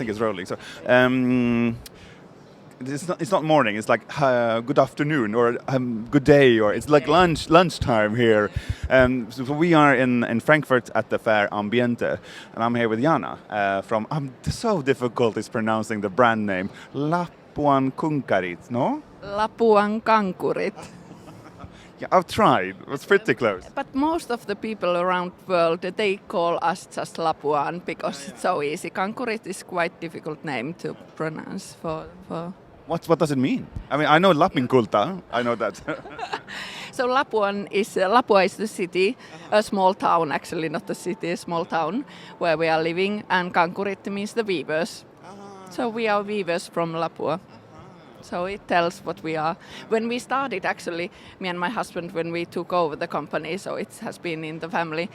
think it's rolling. So it's not morning. It's like good afternoon or good day, or it's like lunchtime here. So we are in Frankfurt at the fair Ambiente, and I'm here with Jaana from. So difficult is pronouncing the brand name Lapuan Kankurit. No. Lapuan Kankurit. Yeah, I've tried. It was pretty close. But most of the people around the world, they call us just Lapuan because it's so easy. Kankurit is quite difficult name to pronounce for. What does it mean? I mean, I know Lapinkulta. I know that. So Lapua is the city, a small town actually, not a city, a small town where we are living, and Kankurit means the weavers. So we are weavers from Lapua. So it tells what we are. When we started, actually, me and my husband, when we took over the company, so it has been in the family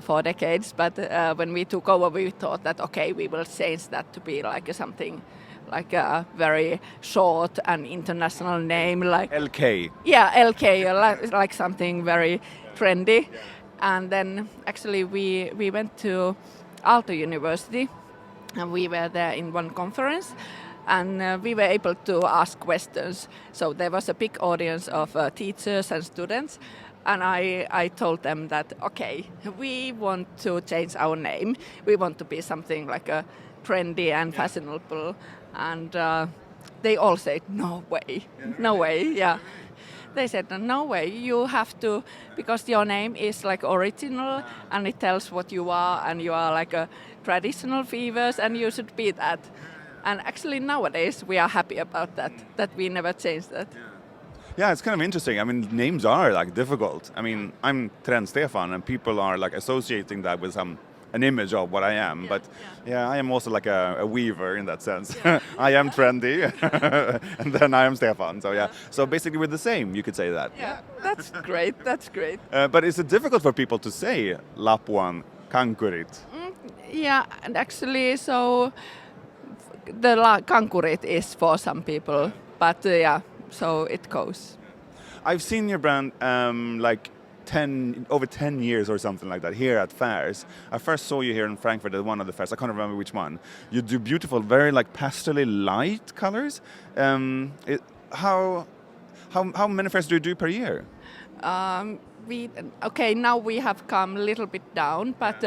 for decades, but when we took over, we thought that, okay, we will change that to be like something like a very short and international name, like LK. Yeah, LK, like something very trendy. And then actually we went to Aalto University, and we were there in one conference, and we were able to ask questions. So there was a big audience of teachers and students, and I told them that, okay, we want to change our name. We want to be something like a trendy and fashionable. And they all said, no way, no way, yeah. They said, no way, you have to, because your name is like original and it tells what you are, and you are like a traditional weavers, and you should be that. And actually nowadays we are happy about that we never changed that. Yeah, it's kind of interesting. I mean, names are like difficult. I mean, I'm Trend Stefan, and people are like associating that with an image of what I am, but I am also like a weaver in that sense. I am trendy, and then I am Stefan. So so basically we're the same. You could say that. Yeah, that's great. That's great. But is it difficult for people to say Lapuan Kankurit? Yeah, and actually, so the Kankurit is for some people, but so it goes. I've seen your brand like over 10 years or something like that here at fairs. I first saw you here in Frankfurt at one of the fairs. I can't remember which one. You do beautiful, very like pastel light colors. How many fairs do you do per year? Now we have come a little bit down, but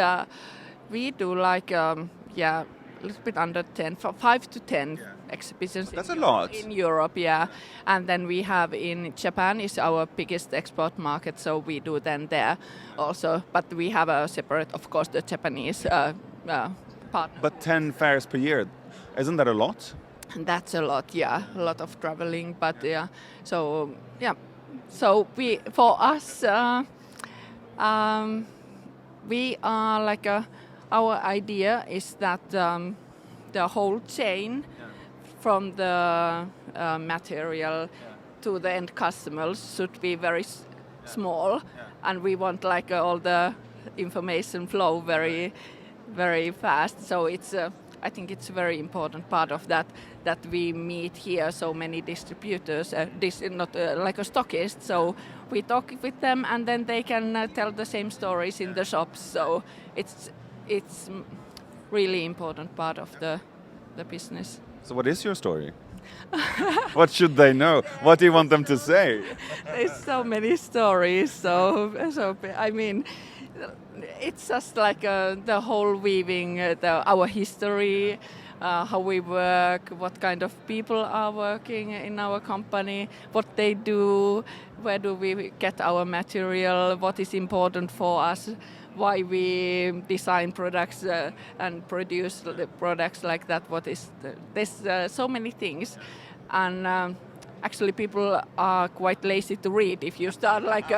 we do like a little bit under 10, 5 to 10 exhibitions. That's a lot. In Europe, yeah. And then we have in Japan is our biggest export market, so we do then there also. But we have a separate, of course, the Japanese partner. But 10 fairs per year, isn't that a lot? That's a lot, yeah. A lot of traveling, but So, yeah. So for us, we are like our idea is that the whole chain from the material to the end customers should be very small, and we want like all the information flow very, very fast. So I think it's a very important part of that we meet here so many distributors, not like a stockist. So we talk with them, and then they can tell the same stories in the shops. So it's really important part of the business. So what is your story? What should they know? What do you want them to say? There's so many stories. So I mean, it's just like the whole weaving, our history, how we work, what kind of people are working in our company, what they do, where do we get our material, what is important for us, why we design products and produce the products like that. There's so many things, and actually people are quite lazy to read. If you start like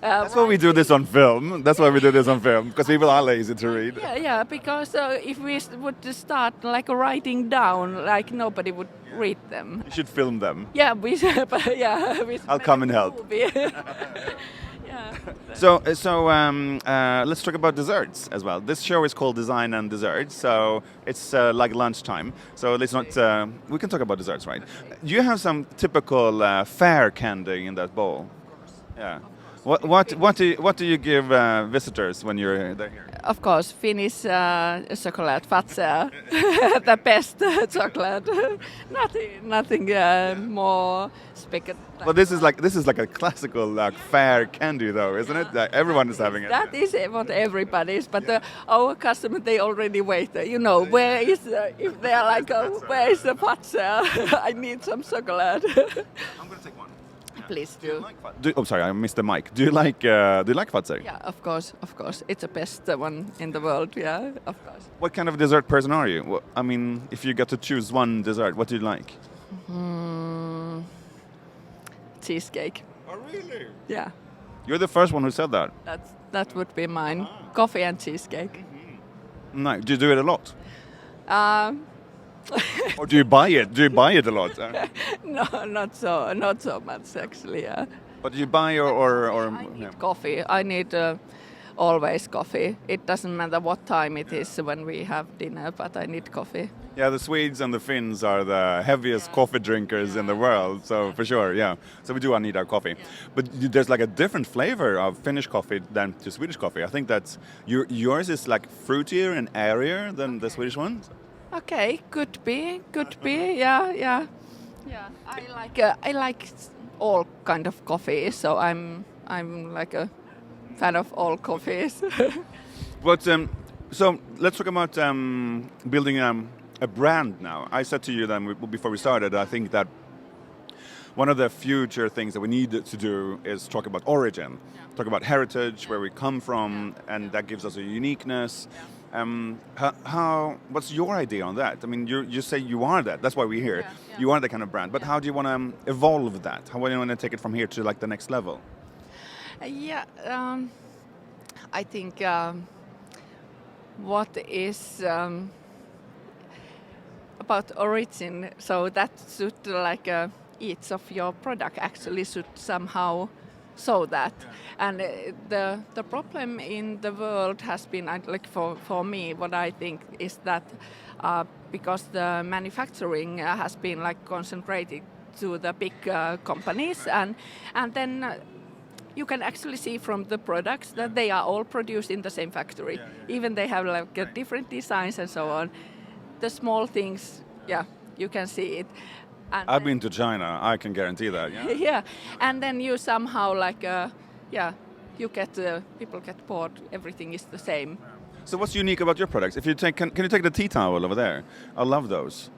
that's why we do this on film. That's why we do this on film, because people are lazy to read. Yeah, because if we would start like writing down, like nobody would read them. You should film them. Yeah, we should. I'll come and help. So let's talk about desserts as well. This show is called Design&Dessert, so it's like lunchtime. So let's not. We can talk about desserts, right? Do you have some typical fair candy in that bowl? Yeah. What do you give visitors when they're here? Of course, Finnish chocolate, fatser, the best chocolate. Nothing more spectacular. Well, this is like a classical like fair candy, though, isn't it? Like, everyone is having it. That is what everybody is, but our customers, they already wait. You know, where is if they are like, where is the fatser? I need some chocolate. I'm gonna take one. Please do. Oh, sorry, I missed the mic. Do you like fatser? Yeah, of course. It's the best one in the world. Yeah, of course. What kind of dessert person are you? I mean, if you got to choose one dessert, what do you like? Cheesecake. Oh, really? Yeah, You're the first one who said that. that would be mine. Coffee and cheesecake. No, do you do it a lot? Um, Or do you buy it? Do you buy it a lot? no, not so much actually. Yeah. But do you buy or I need coffee. I need always coffee. It doesn't matter what time it is when we have dinner, but I need coffee. Yeah, the Swedes and the Finns are the heaviest coffee drinkers in the world, so for sure, yeah. So we do need our coffee. But there's like a different flavor of Finnish coffee than to Swedish coffee. I think that's yours is like fruitier and airier than the Swedish ones. Okay, could be. Yeah. I like all kind of coffee, so I'm like a fan of all coffees. But so let's talk about building a brand now. I said to you then before we started, I think that one of the future things that we need to do is talk about origin, talk about heritage, where we come from, and that gives us a uniqueness. What's your idea on that? I mean, you say you are that. That's why we're here. You are that kind of brand. But how do you want to evolve that? How do you want to take it from here to like the next level? I think what is about origin, so that should like each of your product actually should somehow show that. And the problem in the world has been like for me, what I think is that because the manufacturing has been like concentrated to the big companies, and then you can actually see from the products that they are all produced in the same factory. Even they have like different designs and so on. The small things, you can see it. And I've been to China. I can guarantee that. Yeah, and then you somehow like you get people get bored. Everything is the same. So what's unique about your products? If you take, can you take the tea towel over there? I love those.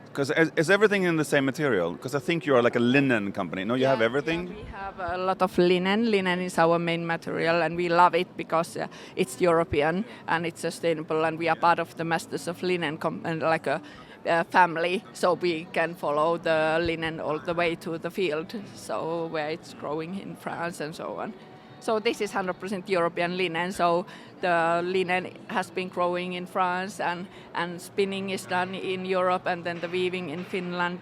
Because is everything in the same material? Because I think you are like a linen company. No, you have everything? Yeah, we have a lot of linen. Linen is our main material, and we love it because it's European and it's sustainable, and we are part of the Masters of Linen and like a family, so we can follow the linen all the way to the field, so where it's growing in France and so on. So this is 100% European linen, so the linen has been growing in France, and spinning is done in Europe, and then the weaving in Finland.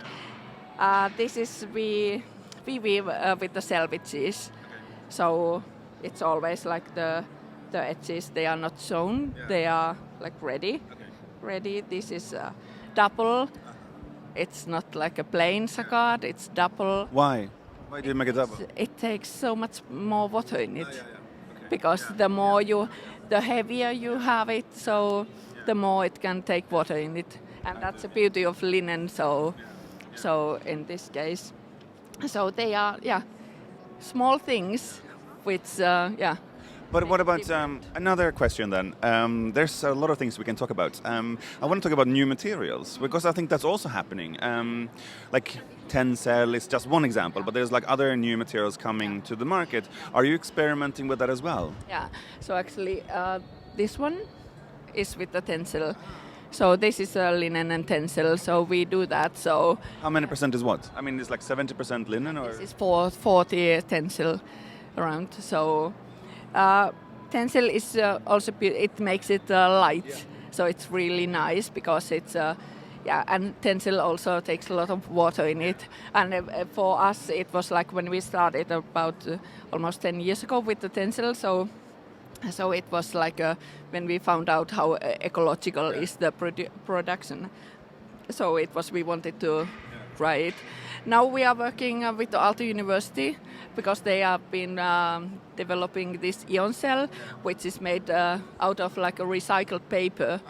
This is we weave with the selvages, so it's always like the edges, they are not sewn, they are like ready. This is double. It's not like a plain jacquard, it's double. Why? Why do you make it double? It takes so much more water in it. Because the heavier you have it, so the more it can take water in it. And that's the beauty of linen, so in this case. So they are, small things which, But what about another question then? There's a lot of things we can talk about. I want to talk about new materials, because I think that's also happening. Like Tencel is just one example, but there's like other new materials coming to the market. Are you experimenting with that as well? Yeah, so actually this one is with the Tencel. So this is linen and Tencel, so we do that. So how many percent is what? I mean, it's like 70% linen, or? This is 40 Tencel around, so Tencel is also it makes it light, so it's really nice because it's and Tencel also takes a lot of water in it. And for us, it was like when we started about almost 10 years ago with the Tencel. So it was like when we found out how ecological is the production. So it was we wanted to try it. Now we are working with the Aalto University because they have been developing this ion cell, which is made out of like a recycled paper.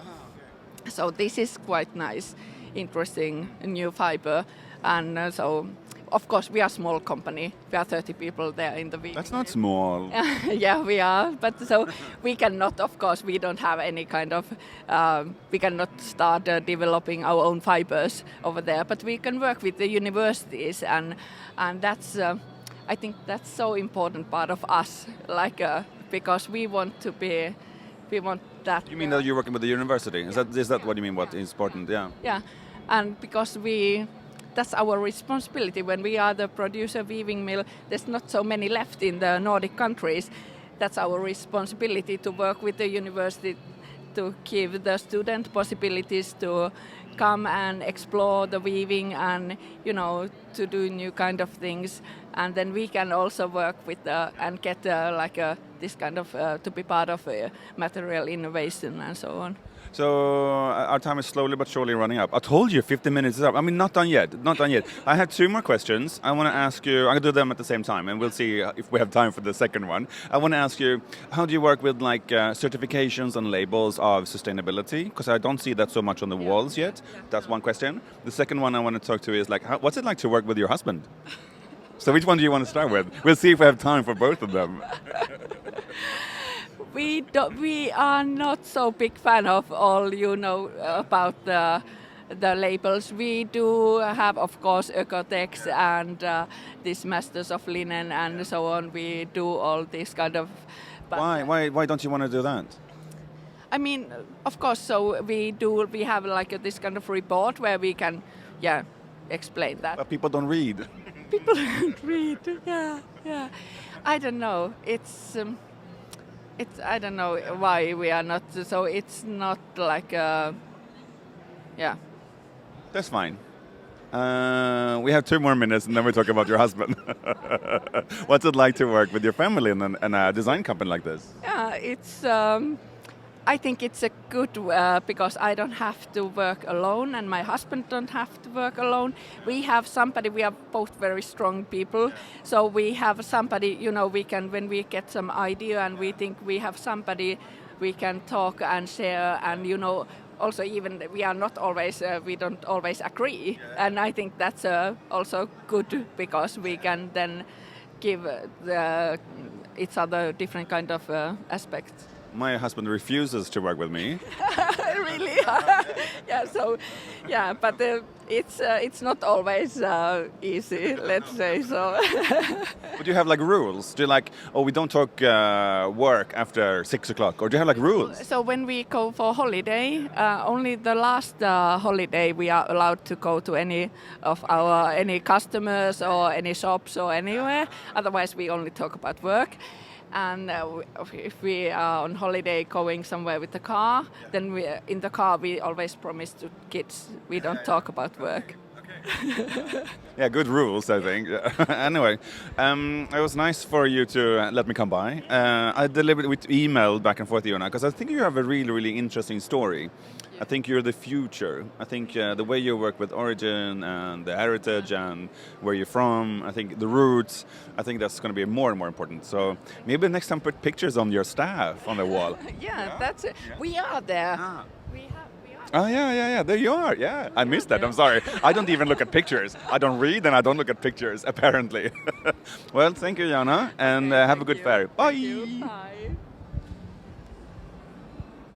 So this is quite nice, interesting new fiber, and so of course we are a small company. We are 30 people there in the week. That's not small. Yeah, we are, but so we cannot, of course, we don't have any kind of, we cannot start developing our own fibers over there, but we can work with the universities, and that's, I think that's so important part of us, like because we want that. You mean that you're working with the university? Is that what you mean? What is important? Yeah. Yeah, and because that's our responsibility. When we are the producer weaving mill, there's not so many left in the Nordic countries. That's our responsibility to work with the university to give the student possibilities to come and explore the weaving and, you know, to do new kind of things. And then we can also work with and get this kind of to be part of material innovation and so on. So our time is slowly but surely running up. I told you 50 minutes is up. I mean, not done yet. I have 2 more questions. I want to ask you, I'll do them at the same time and we'll see if we have time for the second one. I want to ask you, how do you work with like certifications and labels of sustainability? Because I don't see that so much on the walls yet. That's one question. The second one I want to talk to is like, what's it like to work with your husband? So which one do you want to start with? We'll see if we have time for both of them. We are not so big fan of all, you know, about the labels. We do have, of course, Oecotex and these Masters of Linen and so on. We do all this kind of. Why don't you want to do that? I mean, of course. So we have like this kind of report where we can, explain that. But people don't read. People don't read. Yeah. I don't know. I don't know why we are not, so it's not like, That's fine. We have 2 more minutes and then we talk about your husband. What's it like to work with your family in a design company like this? Yeah, I think it's a good, because I don't have to work alone and my husband don't have to work alone. We have somebody, we are both very strong people, so we have somebody, you know, we can, when we get some idea and we think we have somebody, we can talk and share, and, you know, also even we are not always, we don't always agree, and I think that's also good because we can then give each other different kind of aspects. My husband refuses to work with me. Really? But it's not always easy, let's say so. But do you have like rules? Do you like, we don't talk work after 6 o'clock, or do you have like rules? So when we go for holiday, only the last holiday we are allowed to go to any customers or any shops or anywhere. Otherwise we only talk about work. And if we are on holiday going somewhere with the car, then in the car we always promise to kids we don't talk about work. Yeah, good rules, I think. Anyway, it was nice for you to let me come by. I deliberately emailed back and forth, Jaana, because I think you have a really, really interesting story. I think you're the future. I think the way you work with origin and the heritage and where you're from, I think the roots, I think that's going to be more and more important. So maybe next time put pictures on your staff on the wall. That's it. Yeah. We are there. We are. Oh, yeah. There you are. Yeah, I missed that. I'm sorry. I don't even look at pictures. I don't read and I don't look at pictures, apparently. Well, thank you, Jaana, and have a good fair. Bye. Bye.